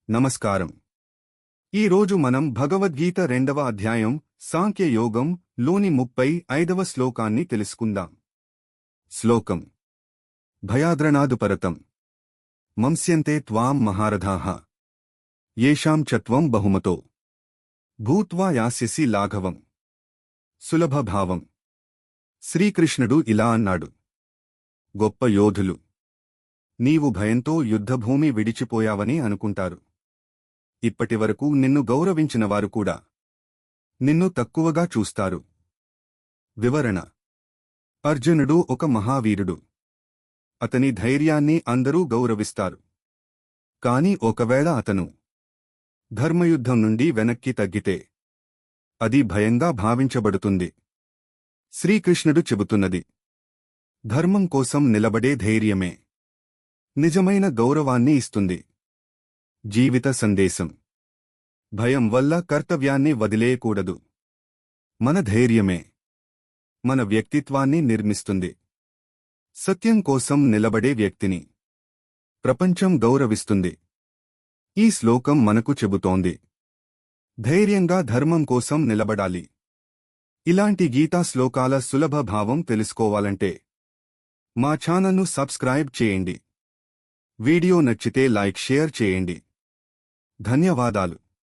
నమస్కారం. ఈరోజు మనం భగవద్గీత 2వ అధ్యాయం సాంఖ్య యోగం లోని 35వ శ్లోకాన్ని తెలుసుకుందాం. శ్లోకం: భయాద్రణాదుపరతం మంస్యంతే త్వాం మహారథాః యేషాం చత్వం బహుమతో భూత్వా యాస్యసి లాఘవం. సులభ భావం. శ్రీకృష్ణుడు ఇలా అన్నాడు: గొప్ప యోధులు నీవు భయంతో యుద్ధభూమి విడిచిపోయావని అనుకుంటారు. ఇప్పటివరకు నిన్ను గౌరవించినవారు కూడా నిన్ను తక్కువగా చూస్తారు. వివరణ: అర్జునుడు ఒక మహావీరుడు. అతని ధైర్యాన్ని అందరూ గౌరవిస్తారు. కాని ఒకవేళ అతను ధర్మయుద్ధం నుండి వెనక్కి తగ్గితే అది భయంగా భావించబడుతుంది. శ్రీకృష్ణుడు చెబుతున్నది: ధర్మం కోసం నిలబడే ధైర్యమే నిజమైన గౌరవాన్ని ఇస్తుంది. జీవిత సందేశం: భయం వల్ల కర్తవ్యాన్ని వదిలేయకూడదు. మన ధైర్యమే మన వ్యక్తిత్వాన్ని నిర్మిస్తుంది. సత్యం కోసం నిలబడే వ్యక్తిని ప్రపంచం గౌరవిస్తుంది. ఈ శ్లోకం మనకు చెబుతోంది, ధైర్యంగా ధర్మం కోసం నిలబడాలి. ఇలాంటి గీతా శ్లోకాల సులభ భావం తెలుసుకోవాలంటే మా ఛానల్ను సబ్స్క్రైబ్ చేయండి. వీడియో నచ్చితే లైక్ షేర్ చేయండి. ధన్యవాదాలు.